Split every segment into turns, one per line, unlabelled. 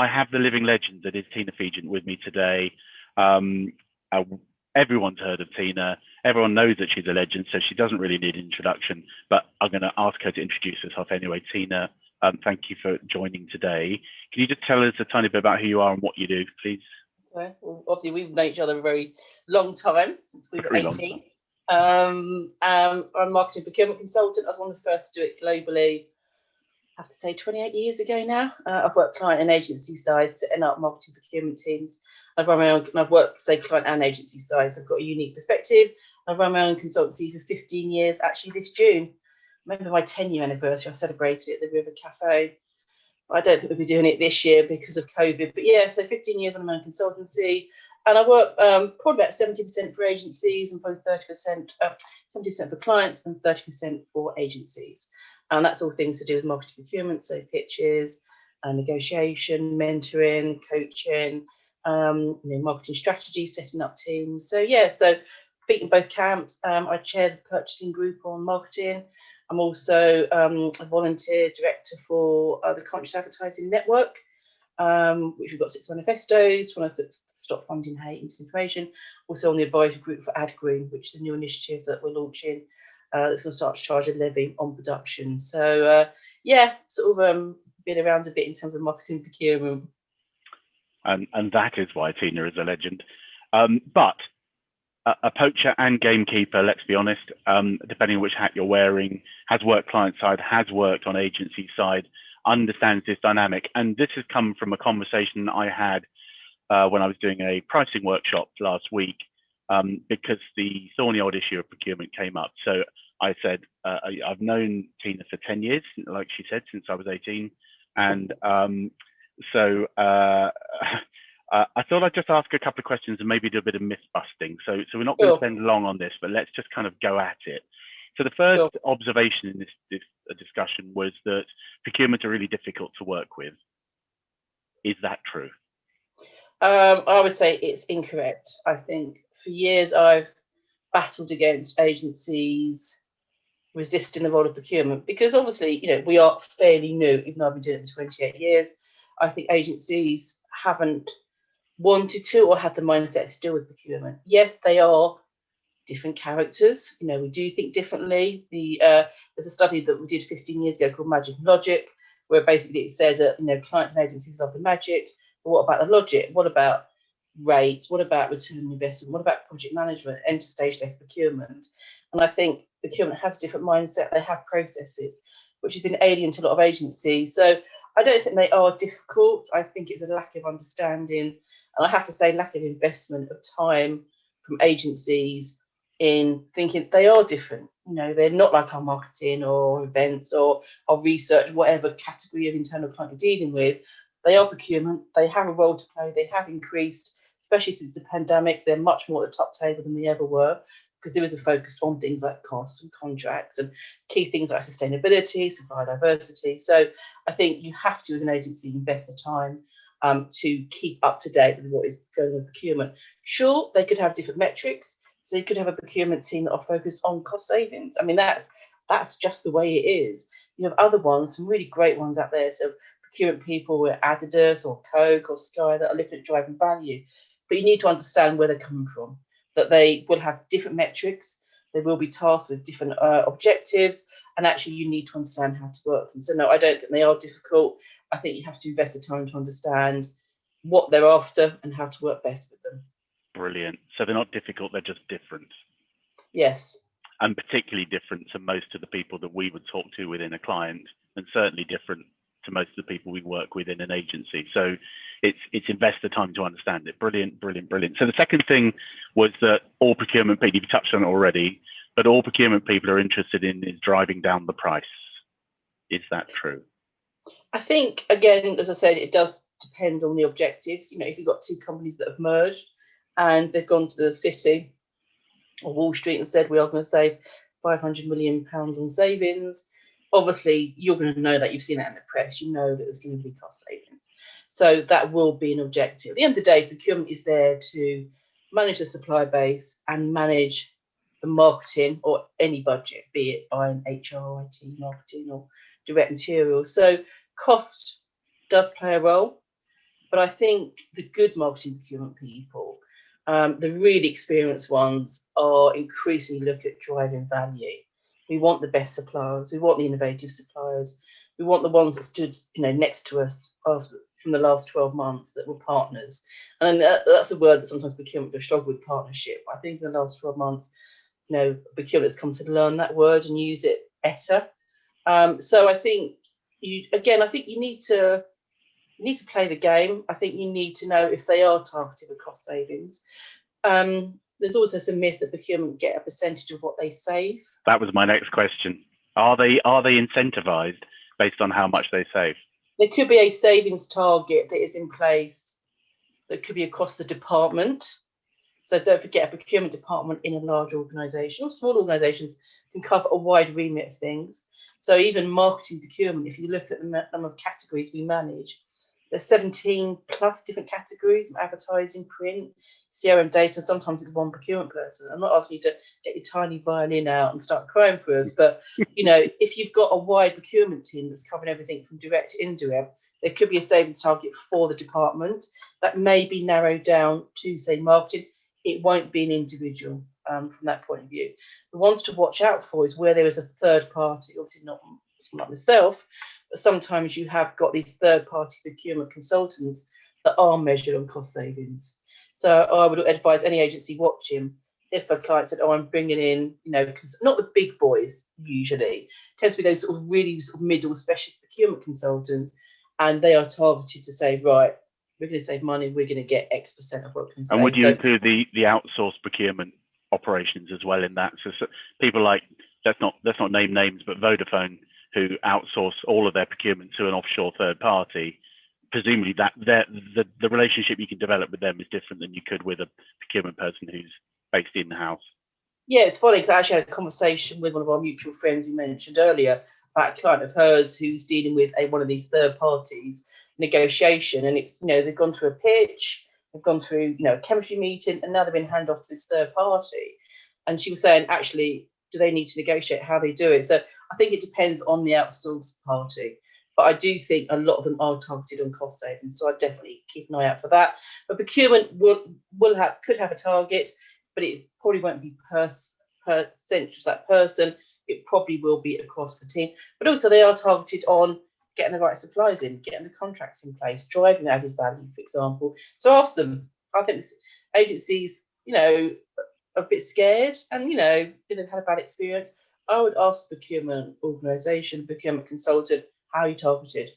I have the living legend that is Tina Fegent with me today. Um, uh, Everyone's heard of Tina. Everyone knows that she's a legend, so she doesn't really need an introduction. But I'm going to ask her to introduce herself anyway. Tina, thank you for joining today. Can you just tell us a tiny bit about who you are and what you do, please?
Okay. Well, obviously, we've known each other a very long time, since we were 18. I'm a marketing procurement consultant. I was one of the first to do it globally. I have to say 28 years ago now. I've worked client and agency side, setting up marketing procurement teams. I've run my own, and I've worked, say, client and agency side, so I've got a unique perspective. I've run my own consultancy for 15 years, actually this June. I remember my 10-year anniversary, I celebrated it at the River Cafe. I don't think we'll be doing it this year because of COVID, but yeah, so 15 years on my own consultancy. And I work probably about 70% for agencies and probably 30%, 70% for clients and 30% for agencies. And that's all things to do with marketing procurement, so pitches, negotiation, mentoring, coaching, marketing strategy, setting up teams. So yeah, so feet in both camps. I chair the purchasing group on marketing. I'm also a volunteer director for the Conscious Advertising Network, which we've got 6 manifestos, trying to stop funding hate and misinformation. Also on the advisory group for Ad Green, which is a new initiative that we're launching. That's going to start to charge a levy on production. So yeah, sort of been around a bit in terms of marketing procurement.
And that is why Tina is a legend. But a poacher and gamekeeper, let's be honest, depending on which hat you're wearing, has worked client side, has worked on agency side, understands this dynamic. And this has come from a conversation I had when I was doing a pricing workshop last week, because the thorny old issue of procurement came up. So I said, I've known Tina for 10 years, like she said, since I was 18. And I thought I'd just ask a couple of questions and maybe do a bit of myth busting. So we're not going to spend long on this, but let's just kind of go at it. So the first observation in this discussion was that procurement are really difficult to work with. Is that true?
I would say it's incorrect. I think for years I've battled against agencies resisting the role of procurement because obviously, we are fairly new, even though I've been doing it for 28 years. I think agencies haven't wanted to or had the mindset to deal with procurement. Yes, they are different characters. We do think differently. There's a study that we did 15 years ago called Magic and Logic, where basically it says that clients and agencies love the magic, but what about the logic? What about rates? What about return on investment? What about project management, enter stage left procurement? And I think procurement has a different mindset. They have processes, which has been alien to a lot of agencies. So I don't think they are difficult. I think it's a lack of understanding, and I have to say lack of investment of time from agencies in thinking they are different. They're not like our marketing or events or our research, whatever category of internal client you're dealing with. They are procurement. They have a role to play. They have increased, especially since the pandemic. They're much more at the top table than they ever were because there is a focus on things like costs and contracts and key things like sustainability, supplier diversity. So I think you have to, as an agency, invest the time to keep up to date with what is going on with procurement. Sure, they could have different metrics. So you could have a procurement team that are focused on cost savings. I mean, that's just the way it is. You have other ones, some really great ones out there. So procurement people with Adidas or Coke or Sky that are looking at driving value. But you need to understand where they're coming from, that they will have different metrics. They will be tasked with different objectives. And actually, you need to understand how to work them. So no, I don't think they are difficult. I think you have to invest the time to understand what they're after and how to work best with them.
Brilliant. So they're not difficult, they're just different.
Yes.
And particularly different to most of the people that we would talk to within a client, and certainly different to most of the people we work with in an agency. So it's invest the time to understand it. Brilliant, brilliant, brilliant. So the second thing was that all procurement people, you've touched on it already, but all procurement people are interested in is driving down the price. Is that true?
I think, again, as I said, it does depend on the objectives. If you've got two companies that have merged and they've gone to the city or Wall Street and said, we are going to save £500 million on savings, obviously you're going to know that. You've seen that in the press. You know that there's going to be cost savings. So that will be an objective. At the end of the day, procurement is there to manage the supply base and manage the marketing or any budget, be it buying HR, IT, marketing or direct materials. So cost does play a role. But I think the good marketing procurement people, the really experienced ones, are increasingly look at driving value. We want the best suppliers. We want the innovative suppliers. We want the ones that stood, next to us from the last 12 months that were partners. And that's a word that sometimes procurement does struggle with, partnership. I think in the last 12 months, procurement's come to learn that word and use it better. So I think you need to play the game. I think you need to know if they are targeted with cost savings. There's also some myth that procurement get a percentage of what they save.
That was my next question. Are they incentivized based on how much they save?
There could be a savings target that is in place that could be across the department. So don't forget, a procurement department in a large organisation or small organisations can cover a wide remit of things. So even marketing procurement, if you look at the number of categories we manage, there's 17 plus different categories: advertising, print, CRM data, and sometimes it's one procurement person. I'm not asking you to get your tiny violin out and start crying for us, but if you've got a wide procurement team that's covering everything from direct to indirect, there could be a savings target for the department that may be narrowed down to, say, marketing. It won't be an individual from that point of view. The ones to watch out for is where there is a third party, obviously not myself, but sometimes you have got these third party procurement consultants that are measured on cost savings. So I would advise any agency watching, if a client said, I'm bringing in, not the big boys usually, it tends to be those sort of really sort of middle specialist procurement consultants, and they are targeted to say, right, we're going to save money, we're going to get X% of what we can save.
And would you include the outsourced procurement operations as well in that? So people like, let's not name names, but Vodafone, who outsource all of their procurement to an offshore third party, presumably that the relationship you can develop with them is different than you could with a procurement person who's based in-house.
Yeah, it's funny because I actually had a conversation with one of our mutual friends we mentioned earlier about a client of hers who's dealing with one of these third parties negotiation, and it's they've gone through a pitch, they've gone through a chemistry meeting, and now they've been handed off to this third party. And she was saying, actually, do they need to negotiate how they do it? So I think it depends on the outsourced party, but I do think a lot of them are targeted on cost savings, so I'd definitely keep an eye out for that. But procurement could have a target, but it probably won't be per central that person. It probably will be across the team, but also they are targeted on getting the right suppliers in, getting the contracts in place, driving added value, for example. So ask them. I think agencies, are a bit scared, and they've had a bad experience. I would ask the procurement organisation, procurement consultant, how you targeted,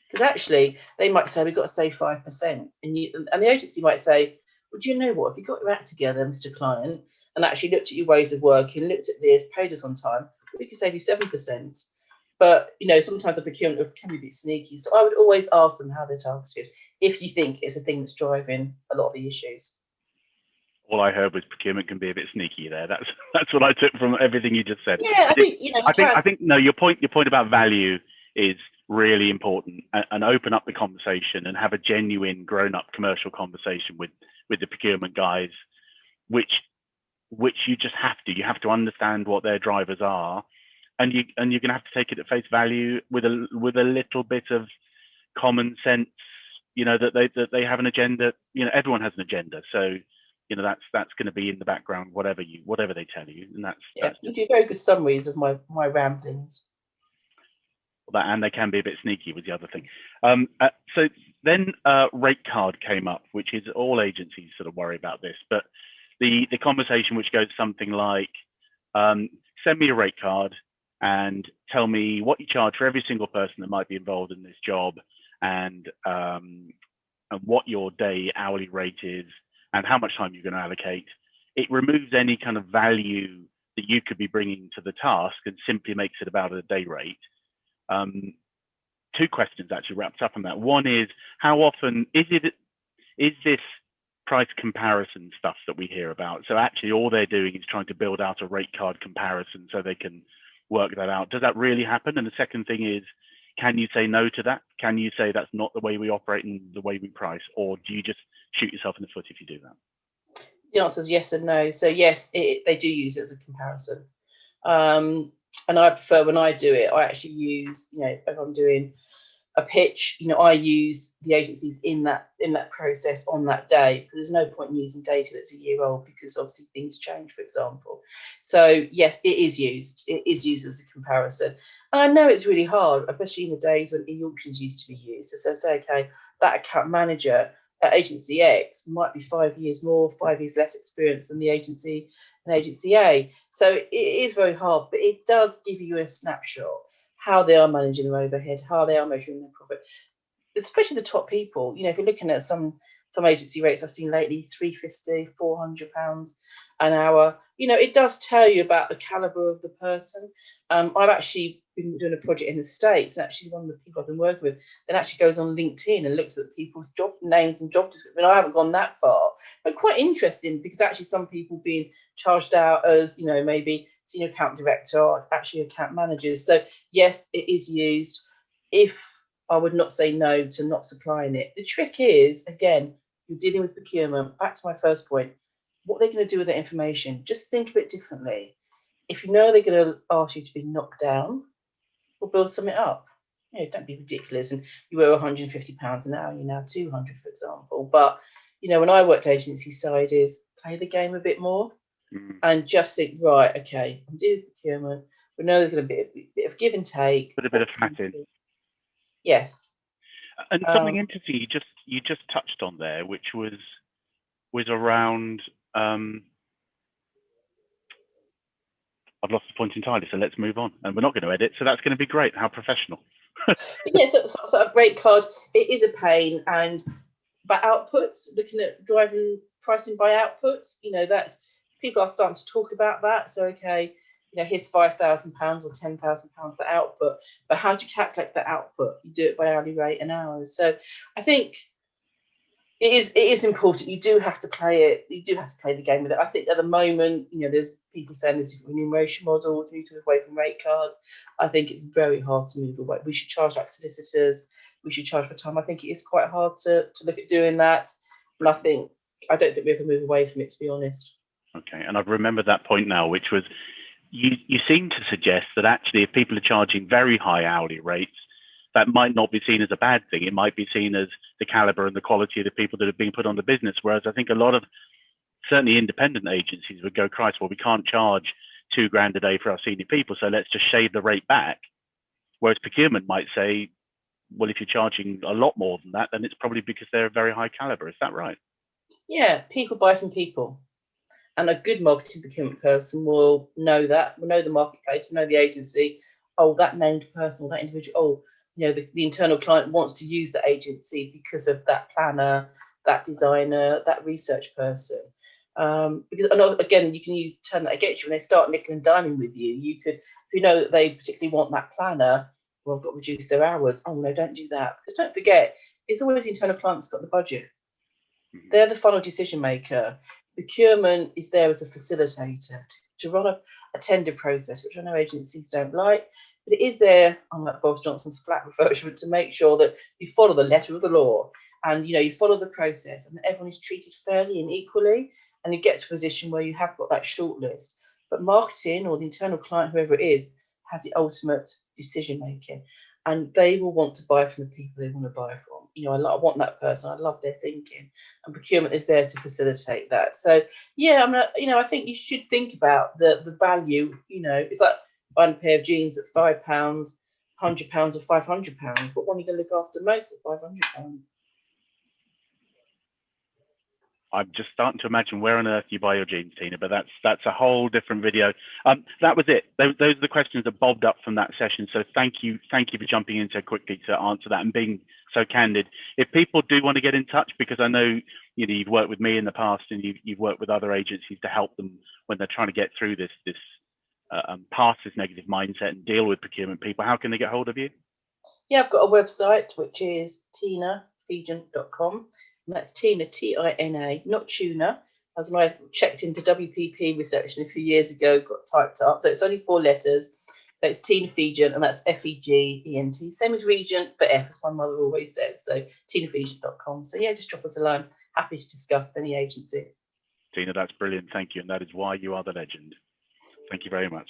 because actually they might say we've got to save 5%, and the agency might say, well, do you know what? If you got your act together, Mr. Client, and actually looked at your ways of working, looked at this, paid us on time, we could save you 7%. But sometimes the procurement can be a bit sneaky. So I would always ask them how they're targeted if you think it's a thing that's driving a lot of the issues.
All I heard was procurement can be a bit sneaky there. That's what I took from everything you just said.
Yeah,
I think no, your point about value is really important, and open up the conversation and have a genuine grown-up commercial conversation with the procurement guys, which you just have to understand what their drivers are, and you're going to have to take it at face value with a little bit of common sense, that they have an agenda. Everyone has an agenda, so that's going to be in the background, whatever they tell you, and
you do very good summaries of my ramblings.
And they can be a bit sneaky with the other thing. So then rate card came up, which is all agencies sort of worry about this, but the conversation which goes something like, send me a rate card and tell me what you charge for every single person that might be involved in this job, and what your day hourly rate is, and how much time you're going to allocate. It removes any kind of value that you could be bringing to the task and simply makes it about a day rate. Two questions actually wrapped up on that. One is, how often is this price comparison stuff that we hear about? So actually all they're doing is trying to build out a rate card comparison so they can work that out. Does that really happen? And the second thing is, can you say no to that? Can you say that's not the way we operate and the way we price? Or do you just shoot yourself in the foot if you do that?
The answer is yes and no. So yes, they do use it as a comparison. And I prefer, when I do it, I actually use, if I'm doing a pitch, I use the agencies in that process on that day. There's no point in using data that's a year old, because obviously things change, for example. So yes, it is used. It is used as a comparison. And I know it's really hard, especially in the days when e-auctions used to be used. So say, okay, that account manager at agency X might be 5 years more, 5 years less experience than the agency A. So it is very hard, but it does give you a snapshot how they are managing their overhead, how they are measuring their profit, especially the top people. If you're looking at some agency rates I've seen lately, £350, £400 an hour, it does tell you about the caliber of the person. I've actually been doing a project in the States, and actually one of the people I've been working with then actually goes on LinkedIn and looks at people's job names and job description. I haven't gone that far, but quite interesting, because actually some people being charged out as, maybe senior account director or actually account managers. So yes, it is used. If I would not say no to not supplying it. The trick is, again, you're dealing with procurement. Back to my first point, what are they going to do with that information? Just think of it differently. If you know they're going to ask you to be knocked down, we'll build something up. Don't be ridiculous. And you were £150 an hour, you're now 200, for example. But, when I worked agency side, is play the game a bit more and just think, right, okay, I'm doing procurement. We know there's going to be a bit of give and take.
Put a bit of fat in.
Yes.
And something interesting you just touched on there, which was around. I've lost the point entirely, so let's move on. And we're not going to edit, so that's going to be great. How professional.
Yeah, so a rate card, it is a pain. And by outputs, looking at driving pricing by outputs, that's, people are starting to talk about that. So okay, here's £5,000 or £10,000 for output, but how do you calculate the output? You do it by hourly rate and hours. So I think it is important. You do have to play it. You do have to play the game with it. I think at the moment, there's people saying there's different remuneration models. We need to move away from rate card. I think it's very hard to move away. We should charge like solicitors. We should charge for time. I think it is quite hard to look at doing that. And I don't think we ever move away from it, to be honest.
Okay, and I've remembered that point now, which was you seem to suggest that actually if people are charging very high hourly rates, that might not be seen as a bad thing. It might be seen as the caliber and the quality of the people that are being put on the business. Whereas I think a lot of certainly independent agencies would go, Christ, well, we can't charge £2,000 a day for our senior people, so let's just shave the rate back. Whereas procurement might say, well, if you're charging a lot more than that, then it's probably because they're a very high caliber. Is that right? Yeah,
people buy from people. And a good marketing procurement person will know that, will know the marketplace, will know the agency. Oh, that named person or that individual, oh, the internal client wants to use the agency because of that planner, that designer, that research person. Because again, you can turn that against you when they start nickel and diming with you. You could, if you know that they particularly want that planner, well, I've got to reduce their hours. Oh no, don't do that. Because don't forget, it's always the internal client that's got the budget. They're the final decision maker. Procurement is there as a facilitator to run a tender process, which I know agencies don't like, but it is there, unlike Boris Johnson's flat refurbishment, to make sure that you follow the letter of the law and you follow the process and that everyone is treated fairly and equally, and you get to a position where you have got that short list. But marketing or the internal client, whoever it is, has the ultimate decision making, and they will want to buy from the people they want to buy from. I want that person. I love their thinking, and procurement is there to facilitate that. So yeah, I think you should think about the value. It's like buying a pair of jeans at £5, £100 or £500. But one are you going to look after most at £500?
I'm just starting to imagine where on earth you buy your jeans, Tina, but that's a whole different video. That was it. Those are the questions that bobbed up from that session. So thank you for jumping in so quickly to answer that and being so candid. If people do want to get in touch, because I know you've worked with me in the past and you've worked with other agencies to help them when they're trying to get through this past this negative mindset and deal with procurement people, how can they get hold of you?
Yeah, I've got a website which is tinafegent.com. And that's Tina, Tina, not tuna. As when I checked into WPP reception a few years ago, got typed up. So it's only 4 letters. So it's Tina Fegent, and that's Fegent. Same as Regent, but F, as my mother always said. So tinafegent.com. So yeah, just drop us a line. Happy to discuss with any agency.
Tina, that's brilliant. Thank you. And that is why you are the legend. Thank you very much.